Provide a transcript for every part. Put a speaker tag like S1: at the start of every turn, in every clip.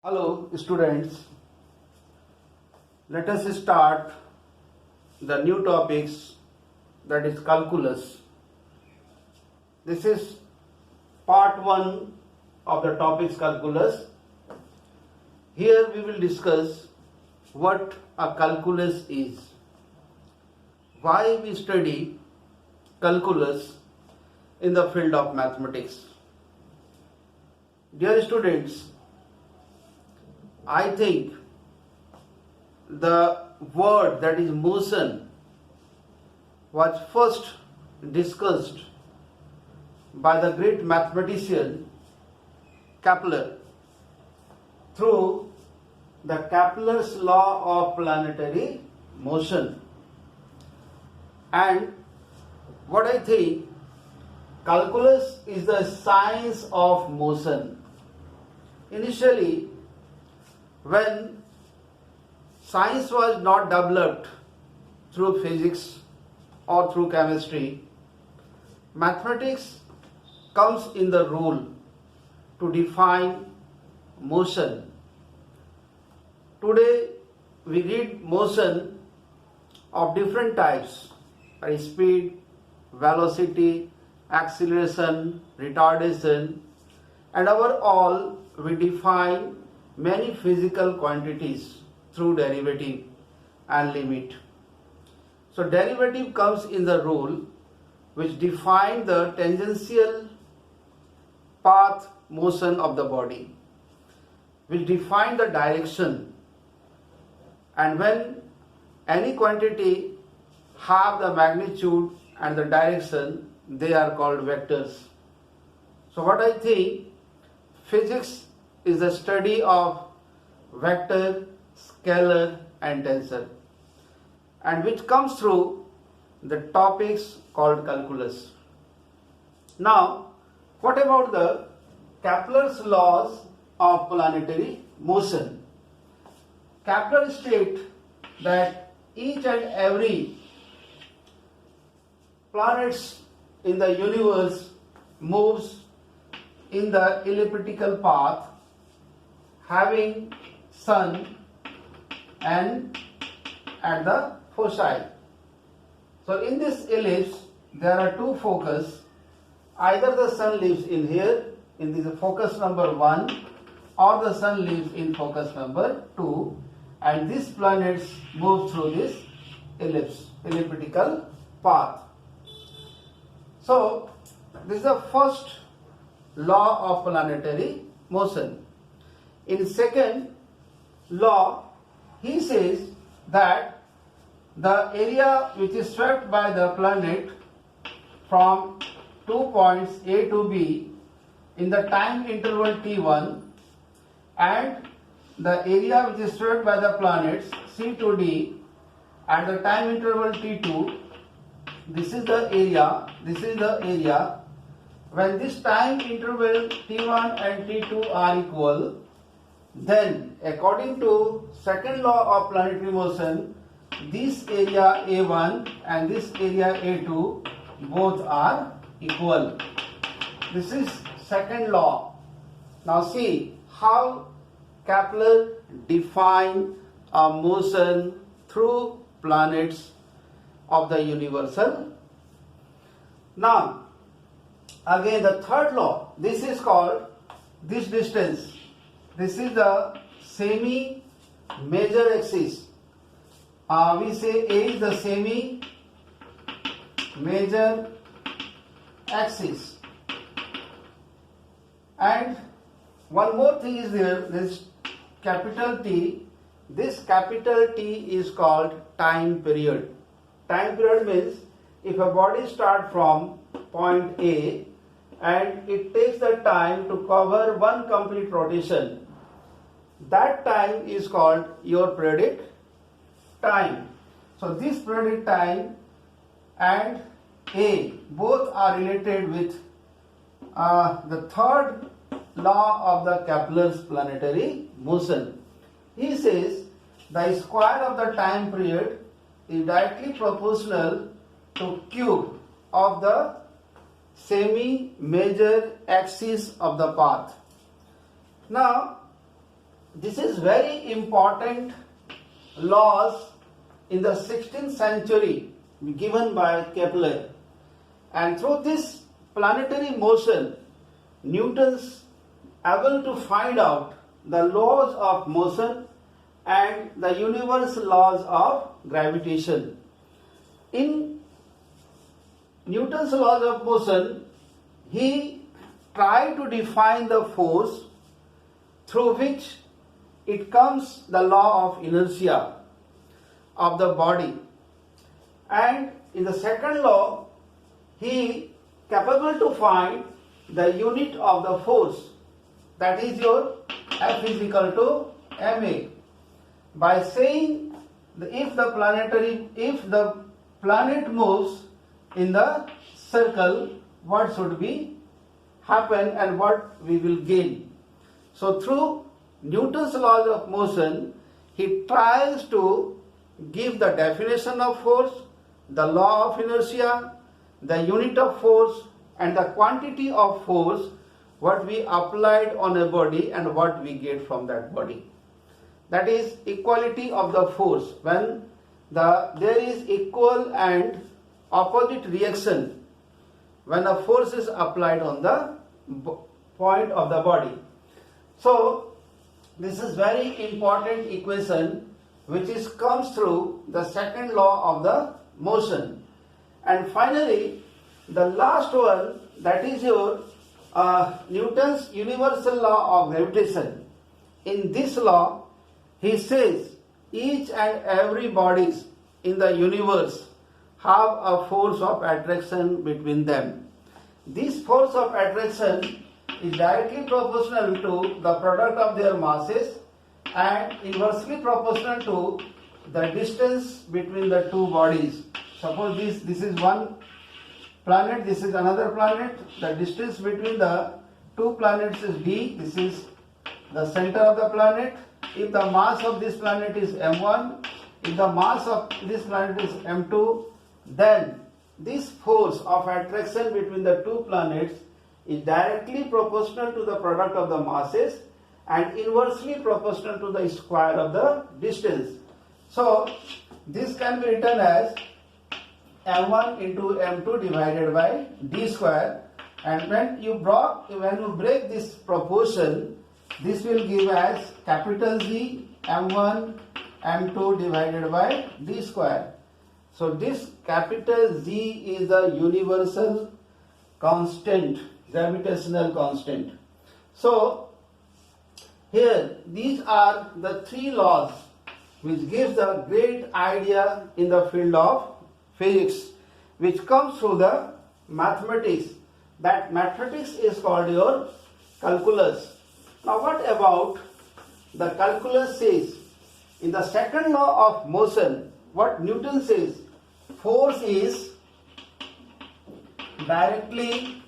S1: Hello students, let us start the new topics, that is calculus. This is part 1 of the topics calculus. Here we will discuss what a calculus is, why we study calculus in the field of mathematics. Dear students, I think the word, that is motion, was first discussed by the great mathematician Kepler through the Kepler's law of planetary motion. And what I think, calculus is the science of motion. Initially, when science was not developed through physics or through chemistry, mathematics comes in the role to define motion. Today we read motion of different types, like speed, velocity, acceleration, retardation, and overall we define many physical quantities through derivative and limit. So derivative comes in the rule which define the tangential path motion of the body, which define the direction, and when any quantity have the magnitude and the direction, they are called vectors. So what I think, physics is the study of vector, scalar and tensor, and which comes through the topics called calculus. Now, what about the Kepler's laws of planetary motion? Kepler states that each and every planets in the universe moves in the elliptical path having sun and at the foci. So in this ellipse there are two focus. Either the sun lives in here in this focus number 1, or the sun lives in focus number 2, and these planets move through this elliptical path. So this is the first law of planetary motion. In second law, he says that the area which is swept by the planet from 2 points A to B in the time interval T1, and the area which is swept by the planets C to D at the time interval T2, this is the area. When this time interval T1 and T2 are equal, then according to second law of planetary motion, this area A1 and this area A2 both are equal. This is second law. Now see how Kepler defined a motion through planets of the universal. Now again the third law, this is called this distance. This is the semi-major axis. We say A is the semi-major axis. And one more thing is there, this capital T. This capital T is called time period. Time period means if a body starts from point A and it takes the time to cover one complete rotation, that time is called your periodic time. So this periodic time and A both are related with the third law of the Kepler's planetary motion. He says the square of the time period is directly proportional to cube of the semi-major axis of the path. Now, this is very important laws in the 16th century given by Kepler. And through this planetary motion, Newton's able to find out the laws of motion and the universal laws of gravitation. In Newton's laws of motion, he tried to define the force through which it comes the law of inertia of the body. And in the second law, he capable to find the unit of the force, that is your F is equal to ma, by saying if the planet moves in the circle, what should be happen and what we will gain. So through Newton's laws of motion, he tries to give the definition of force, the law of inertia, the unit of force and the quantity of force what we applied on a body and what we get from that body. That is equality of the force, when there is equal and opposite reaction when a force is applied on the point of the body. So this is very important equation which comes through the second law of the motion. And finally, the last one, that is your Newton's universal law of gravitation. In this law, he says each and every bodies in the universe have a force of attraction between them. This force of attraction is directly proportional to the product of their masses and inversely proportional to the distance between the two bodies. Suppose this is one planet, this is another planet. The distance between the two planets is d. This is the center of the planet. If the mass of this planet is m1, if the mass of this planet is m2, then this force of attraction between the two planets is directly proportional to the product of the masses and inversely proportional to the square of the distance. So this can be written as m1 into m2 divided by d square, and when you break this proportion, this will give as capital Z m1 m2 divided by d square. So this capital Z is the universal constant, gravitational constant. So here these are the three laws which gives a great idea in the field of physics, which comes through the mathematics. That mathematics is called your calculus. Now what about the calculus says? In the second law of motion, what Newton says, force is directly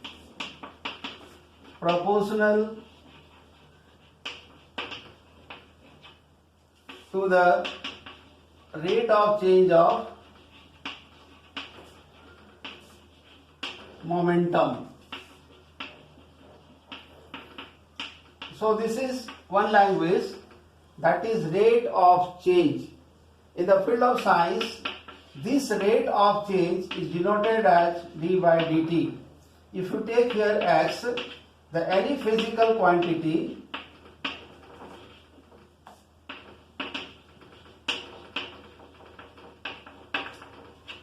S1: proportional to the rate of change of momentum. So this is one language, that is rate of change. In the field of science, this rate of change is denoted as d by dt. If you take here x, any physical quantity,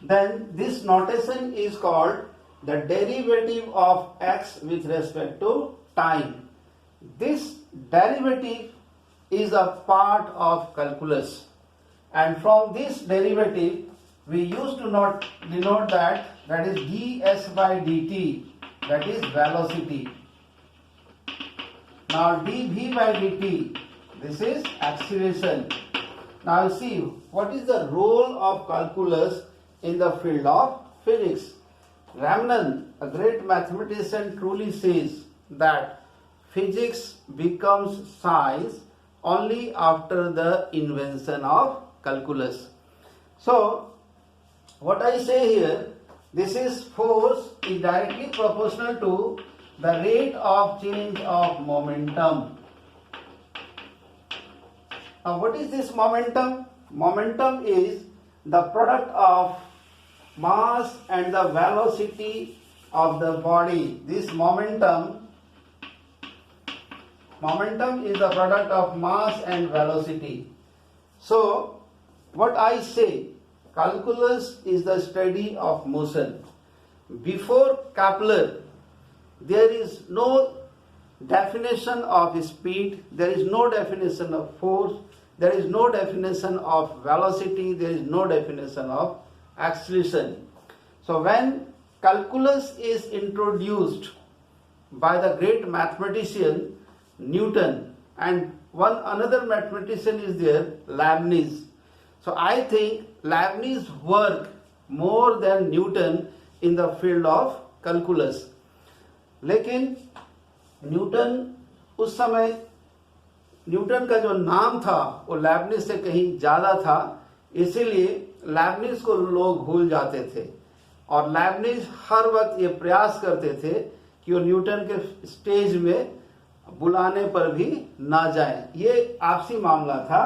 S1: then this notation is called the derivative of x with respect to time. This derivative is a part of calculus, and from this derivative we used to denote that is ds by dt, that is velocity. Now dv by dt, this is acceleration. Now see what is the role of calculus in the field of physics. Ramnan, a great mathematician, truly says that physics becomes science only after the invention of calculus. So what I say here, this is force is directly proportional to the rate of change of momentum. Now what is this momentum? Momentum is the product of mass and the velocity of the body. This momentum is the product of mass and velocity. So what I say, calculus is the study of motion. Before Kepler, there is no definition of speed, there is no definition of force, there is no definition of velocity, there is no definition of acceleration. So when calculus is introduced by the great mathematician Newton, and another mathematician is there, Leibniz. So I think Leibniz worked more than Newton in the field of calculus. लेकिन Newton उस समय, Newton का जो नाम था वो Lebanese से कहीं ज्यादा था, इसीलिए लेबनिज को लोग भूल जाते थे और लेबनिज हर वक्त ये प्रयास करते थे कि वो न्यूटन के स्टेज में बुलाने पर भी ना जाए। ये आपसी मामला था।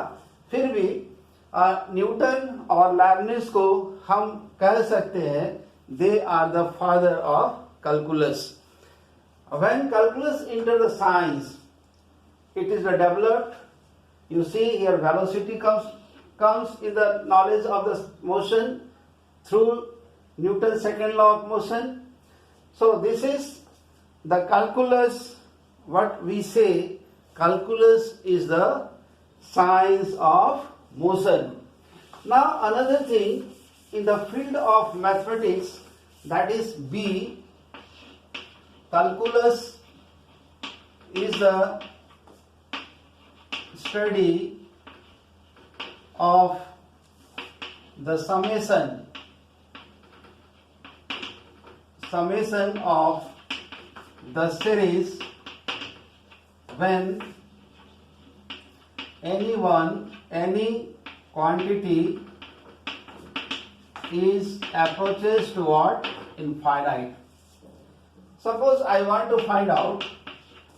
S1: फिर भी न्यूटन और लेबनिज को हम कह सकते हैं they are the father of calculus. When calculus entered the science, it is developed. You see here velocity comes in the knowledge of the motion through Newton's second law of motion. So this is the calculus. What we say, calculus is the science of motion. Now another thing in the field of mathematics, that is B. Calculus is the study of the summation of the series when any quantity is approaches toward infinite. Suppose I want to find out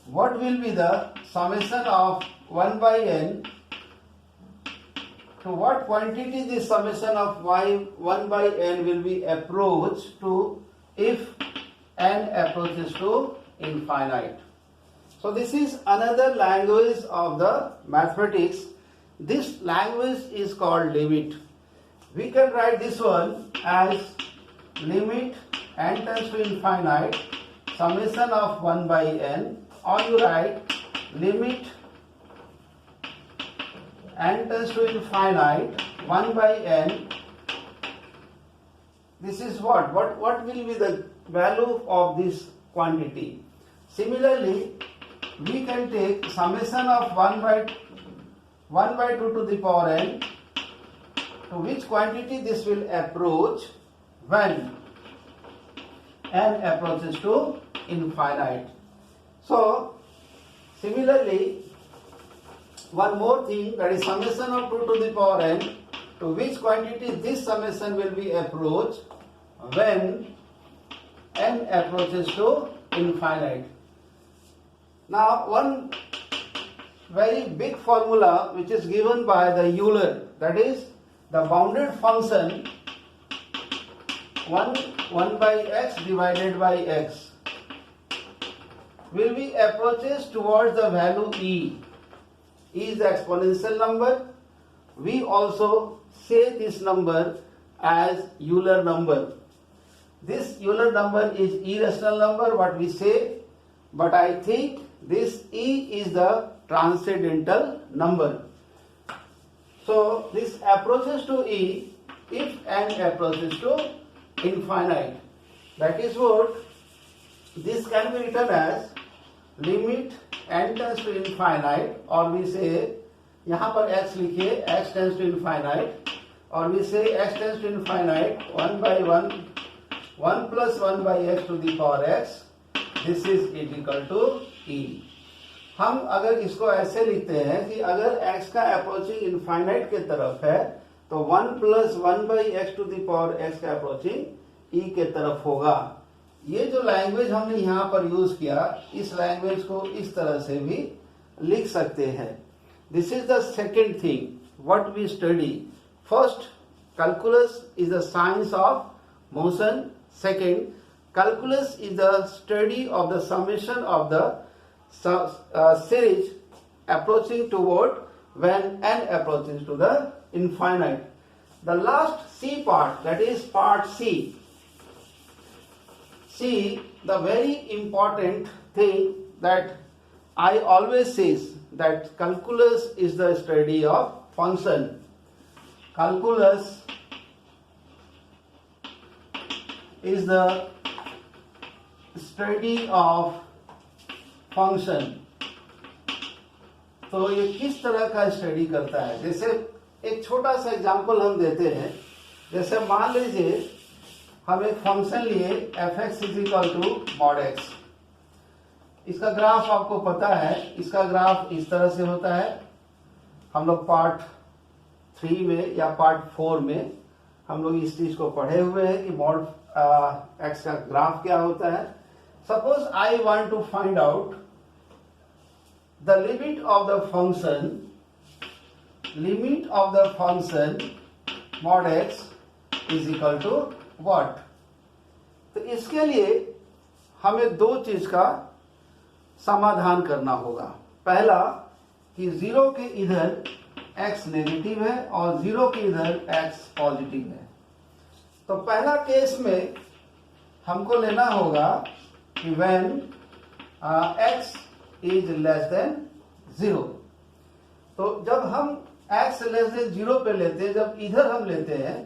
S1: what will be the summation of 1 by n, to what quantity this summation of 1 by n will be approached to if n approaches to infinite. So this is another language of the mathematics. This language is called limit. We can write this one as limit n tends to infinite summation of 1 by n, or you write limit n tends to infinite 1 by n. This is what will be the value of this quantity. Similarly, we can take summation of 1 by 2 to the power n, to which quantity this will approach when n approaches to infinite. So similarly, one more thing, that is summation of 2 to the power n, to which quantity this summation will be approached when n approaches to infinite. Now one very big formula which is given by the Euler, that is the bounded function 1 by x divided by x will be approaches towards the value e. E is the exponential number. We also say this number as Euler number. This Euler number is irrational number, what we say, but I think this e is the transcendental number. So this approaches to e if n approaches to infinite. That is what this can be written as limit n tends to infinite, or we say यहाँ पर x लिखिए x tends to infinite, or we say x tends to infinite 1 by 1 plus 1 by x to the power x. This is equal to e. हम अगर इसको ऐसे लिखते हैं कि अगर x का अप्रोचिंग इनफाइनाइट के तरफ है तो 1 plus 1 by x to the power x का अप्रोचिंग e के तरफ होगा। ये जो लैंग्वेज हमने यहाँ पर यूज किया, इस लैंग्वेज को इस तरह से भी लिख सकते हैं। This is the second thing what we study. First, calculus is the science of motion. Second, calculus is the study of the summation of the series approaching toward when n approaches to the infinite. The last C part, that is part C. See, the very important thing that I always says that calculus is the study of function. Calculus is the study of function. तो ये किस तरह का study करता है? जैसे एक छोटा सा एग्जांपल हम देते हैं. जैसे मान लीजिए हम एक फंक्शन लिए f(x) = mod x. इसका ग्राफ आपको पता है, इसका ग्राफ इस तरह से होता है. हम लोग पार्ट 3 में या पार्ट 4 में हम लोग इस चीज को पढ़े हुए हैं कि mod x का ग्राफ क्या होता है. Suppose I want to find out the limit of the function mod x is equal to what? तो इसके लिए हमें दो चीज का समाधान करना होगा. पहला कि 0 के इधर x नेगेटिव है और 0 के इधर x पॉजिटिव है. तो पहला केस में हमको लेना होगा कि when x is less than 0. तो जब हम x less than 0 पे लेते हैं, जब इधर हम लेते हैं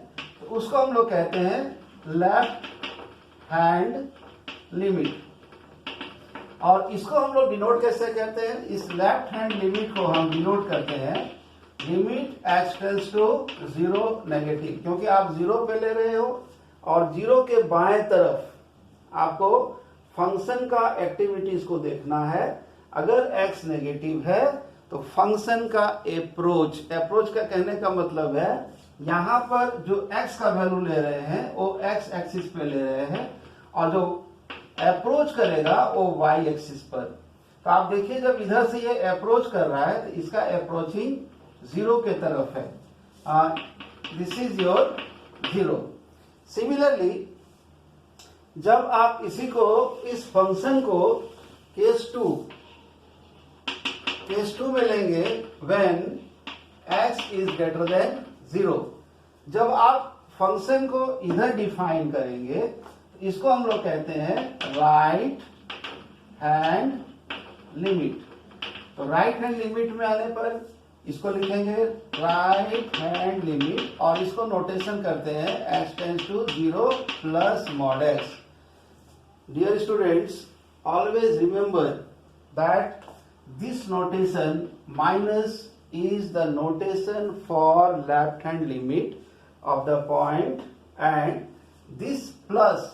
S1: तो उसको हम लोग कहते हैं लेफ्ट हैंड लिमिट. और इसको हम लोग डिनोट कैसे करते हैं? इस लेफ्ट हैंड लिमिट को हम डिनोट करते हैं limit x tends to 0 negative, क्योंकि आप 0 पे ले रहे हो और 0 के बाएं तरफ आपको फंक्शन का एक्टिविटीज को देखना है. अगर x नेगेटिव है तो फंक्शन का अप्रोच का कहने का मतलब है यहां पर जो x का वैल्यू ले रहे हैं वो x एक्सिस पे ले रहे हैं और जो अप्रोच करेगा वो y एक्सिस पर. तो आप देखिए जब इधर से ये अप्रोच कर रहा है तो इसका अप्रोचिंग 0 के तरफ है. This is your 0. सिमिलरली जब आप इस फंक्शन को केस 2 में लेंगे when x is greater than 0. जब आप फंक्शन को इधर डिफाइन करेंगे इसको हम लोग कहते हैं राइट हैंड लिमिट. तो राइट हैंड लिमिट में आने पर इसको लिखेंगे राइट हैंड लिमिट और इसको नोटेशन करते हैं x tends to 0 plus mod x. Dear students, always remember that this notation minus is the notation for left hand limit of the point and this plus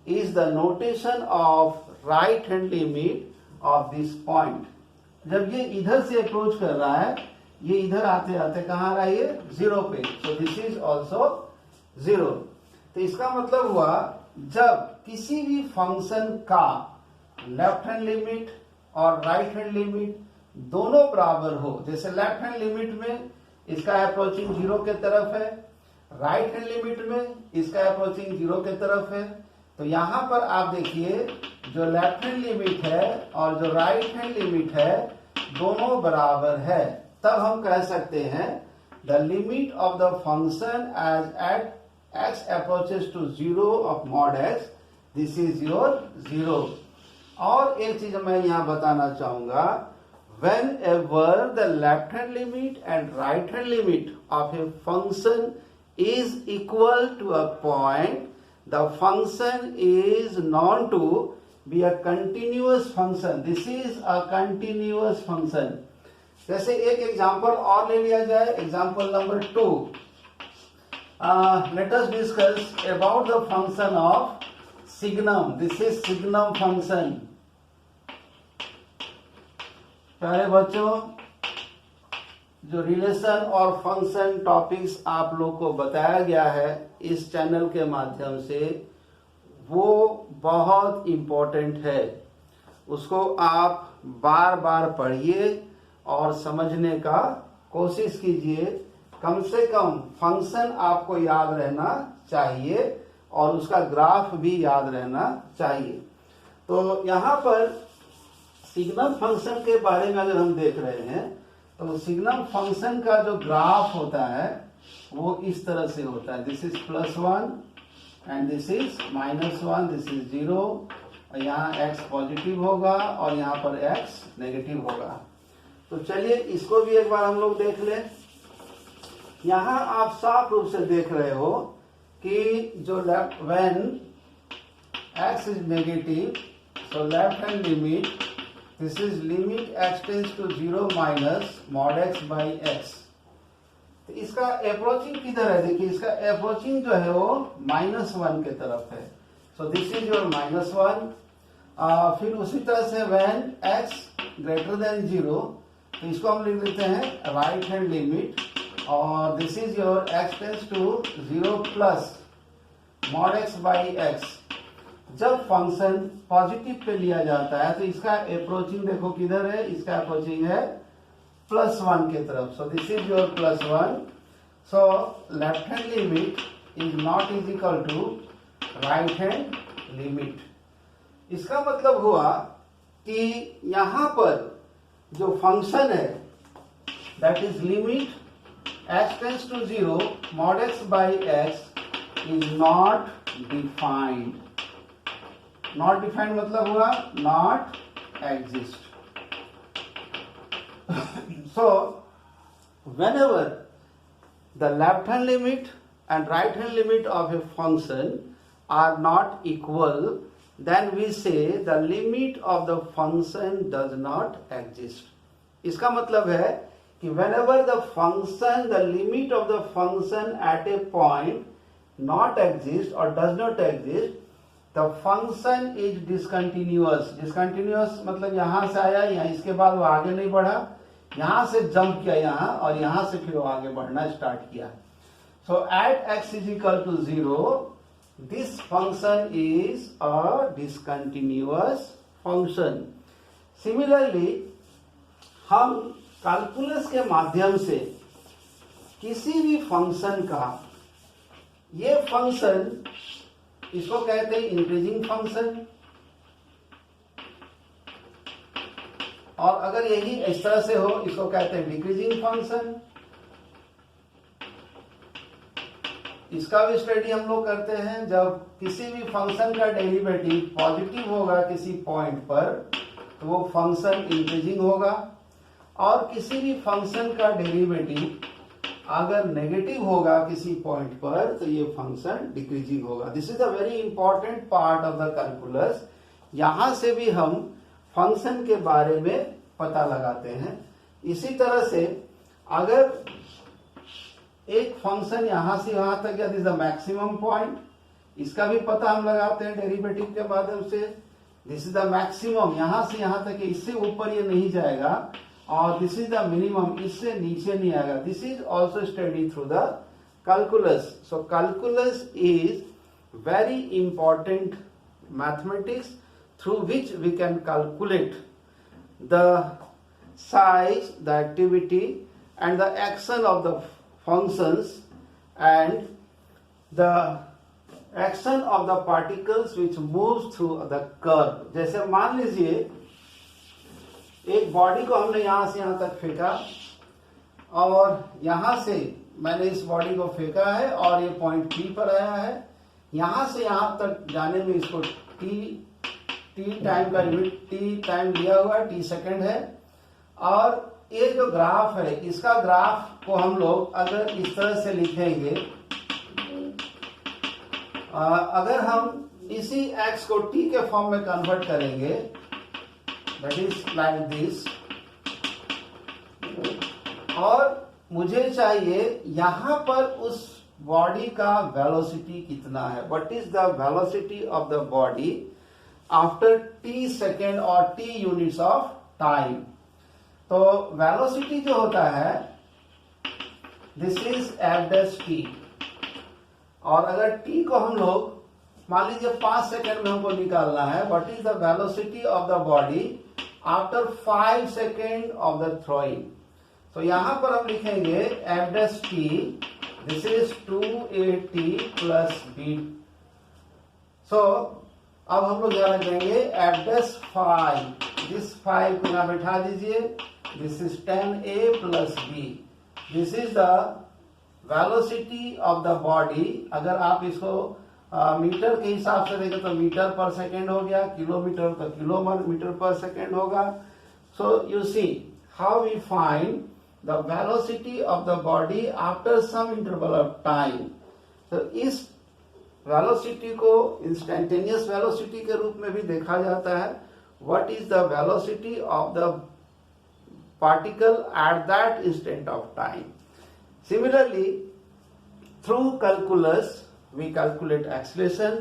S1: is the notation of right hand limit of this point. जब ये इधर से approach कर रहा है ये इधर आते आते कहाँ आ रहा है? ये 0 पे. So this is also 0. तो इसका मतलब हुआ जब किसी भी फंक्शन का लेफ्ट हैंड लिमिट और राइट हैंड लिमिट दोनों बराबर हो, जैसे लेफ्ट हैंड लिमिट में इसका अप्रोचिंग 0 के तरफ है, राइट हैंड लिमिट में इसका अप्रोचिंग 0 के तरफ है. तो यहां पर आप देखिए जो लेफ्ट हैंड लिमिट है और जो राइट हैंड लिमिट है दोनों बराबर है. तब हम कह सकते हैं the limit of the function as at x approaches to 0 of mod x, this is your 0. और एक चीज मैं यहाँ बताना चाहूंगा, whenever the left hand limit and right hand limit of a function is equal to a point, the function is known to be a continuous function. This is a continuous function. जैसे एक example और ले लिया जाए, example number 2. Let us discuss about the function of signum. This is signum function. प्यारे बच्चों, जो relation और फंक्शन टॉपिक्स आप लोग को बताया गया है इस चैनल के माध्यम से वो बहुत इम्पोर्टेंट है. उसको आप बार बार पढ़िए और समझने का कोशिश कीजिए। कम से कम फंक्शन आपको याद रहना चाहिए और उसका ग्राफ भी याद रहना चाहिए। तो यहाँ पर सिग्नम फंक्शन के बारे में अगर हम देख रहे हैं तो सिग्नम फंक्शन का जो ग्राफ होता है वो इस तरह से होता है। This is +1 and this is -1, this is 0। यहाँ x पॉजिटिव होगा और यहाँ पर x नेगेटिव होगा। तो चलिए इसको भी एक बार हम लोग देख लें। यहाँ आप साफ रूप से देख रहे हो कि जो when x is negative, so left hand limit, this is limit x tends to 0 minus mod x by x। तो इसका अप्रोचिंग किधर है? देखिए इसका अप्रोचिंग जो है वो -1 के तरफ है। सो दिस इज योर -1। फिर उसी तरह से व्हेन x ग्रेटर देन 0, तो इसको हम लिख लेते हैं राइट हैंड लिमिट, और this is your x tends to 0 plus mod x by x। जब फंक्शन पॉजिटिव पे लिया जाता है तो इसका अप्रोचिंग देखो किधर है, इसका अप्रोचिंग है +1 के तरफ। So this is your +1। So left hand limit is not is equal to right hand limit. इसका मतलब हुआ कि यहां पर जो फंक्शन है that is limit x tends to 0 mod x by x is not defined. Not defined मतलब हुआ not exist. So whenever the left hand limit and right hand limit of a function are not equal, then we say the limit of the function does not exist. इसका मतलब है कि whenever the function, the limit of the function at a point not exist or does not exist, the function is discontinuous. Discontinuous मतलब यहां से आया, यहाँ इसके बाद वो आगे नहीं बढ़ा, यहां से जंप किया यहां, और यहां से फिर वो आगे बढ़ना स्टार्ट किया। So at x is equal to 0, this function is a discontinuous function. Similarly हम कैलकुलस के माध्यम से किसी भी फंक्शन का, ये फंक्शन इसको कहते हैं इंक्रीजिंग फंक्शन, और अगर यही इस तरह से हो इसको कहते हैं डिक्रीजिंग फंक्शन। इसका भी स्टडी हम लोग करते हैं। जब किसी भी फंक्शन का डेरिवेटिव पॉजिटिव होगा किसी पॉइंट पर तो वो फंक्शन इंक्रीजिंग होगा, और किसी भी फंक्शन का डेरिवेटिव अगर नेगेटिव होगा किसी पॉइंट पर तो ये फंक्शन डिक्रीजिंग होगा। This is a very important part of the calculus. यहां से भी हम फंक्शन के बारे में पता लगाते हैं। इसी तरह से अगर एक फंक्शन यहां से यहां तक या दिस द मैक्सिमम पॉइंट, इसका भी पता हम लगाते हैं डेरिवेटिव के माध्यम से। दिस इज द मैक्सिमम, यहां से यहां तक, इससे ऊपर ये नहीं जाएगा, और दिस इज द मिनिमम, इससे नीचे नहीं आएगा। This is also study through the calculus. So calculus is very important mathematics through which we can calculate the size, the activity and the action of the functions and the action of the particles which moves through the curve. जैसे मान लीजिए एक body को हमने यहां से यहां तक फेंका, और यहां से मैंने इस बॉडी को फेंका है और ये पॉइंट P पर आया है। यहां से यहां तक जाने में इसको टी टाइम का यूनिट, टी टाइम लिया हुआ है, टी सेकेंड है। और ये जो ग्राफ है, इसका ग्राफ को हम लोग अगर इस तरह से लिखेंगे, अगर हम इसी x को t के फॉर्म में कन्वर्ट करेंगे, दैट इज लाइक दिस, और मुझे चाहिए यहां पर उस बॉडी का वेलोसिटी कितना है, what is the velocity of the body after t second और t यूनिट्स ऑफ टाइम। तो वेलोसिटी जो होता है दिस इज f', और अगर t को हम लोग मान लीजिए 5 सेकेंड में हमको निकालना है, what is the velocity of the body after 5 second of the throwing. तो यहां पर हम लिखेंगे F dash T, this is 2at plus B. So अब हम लोग यहाँ देंगे एफ डैश 5, दिस 5 को यहाँ बैठा दीजिए, this is 10a plus B. This is the velocity of the body. अगर आप इसको मीटर के हिसाब से देखें तो मीटर पर सेकेंड हो गया, किलोमीटर तो किलोमीटर पर सेकेंड होगा। So you see how we find the velocity of the body after some interval of time. तो इस वेलोसिटी को इंस्टेंटेनियस वेलोसिटी के रूप में भी देखा जाता है। What is the velocity of the particle at that instant of time. Similarly, through calculus, we calculate acceleration,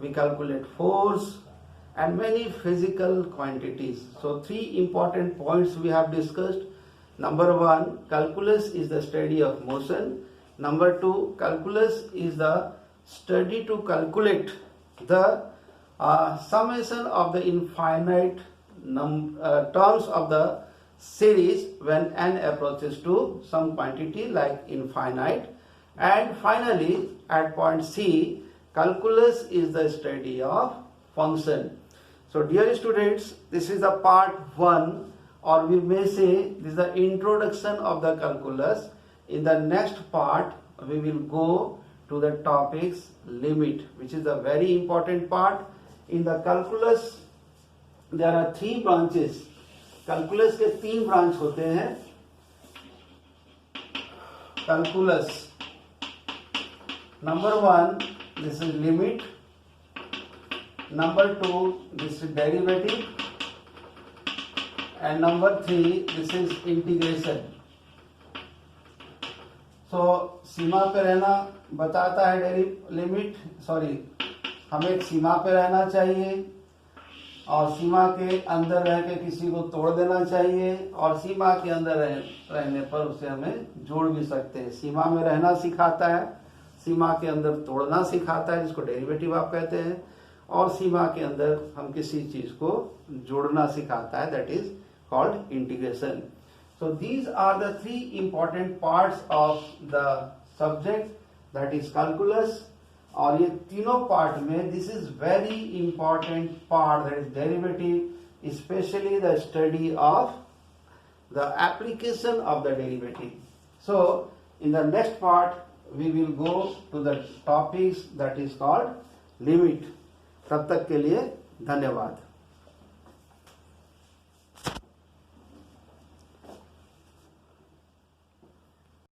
S1: we calculate force, and many physical quantities. So, 3 important points we have discussed. Number 1, calculus is the study of motion. Number 2, calculus is the study to calculate the summation of the infinite terms of the series when n approaches to some quantity like infinite. And finally, at point C, calculus is the study of function. So dear students, this is the part 1, or we may say this is the introduction of the calculus. In the next part, we will go to the topics limit, which is a very important part. In the calculus, there are 3 branches. Calculus के 3 branch होते हैं। Calculus number 1, this is limit. Number 2, this is derivative. And number 3, this is integration. So सीमा पे रहना बताता है limit, हमें एक सीमा पे रहना चाहिए और सीमा के अंदर रह के किसी को तोड़ देना चाहिए, और सीमा के अंदर रहने पर उसे हमें जोड़ भी सकते हैं। सीमा में रहना सिखाता है, सीमा के अंदर तोड़ना सिखाता है, जिसको डेरिवेटिव आप कहते हैं, और सीमा के अंदर हम किसी चीज को जोड़ना सिखाता है, that is called integration. So these are the 3 important parts of the subject, that is calculus. और ये तीनों पार्ट में this is very important part, that is derivative, specially the study of the application of the derivative. So in the next part we will go to the topics that is called limit. तब तक के लिए धन्यवाद।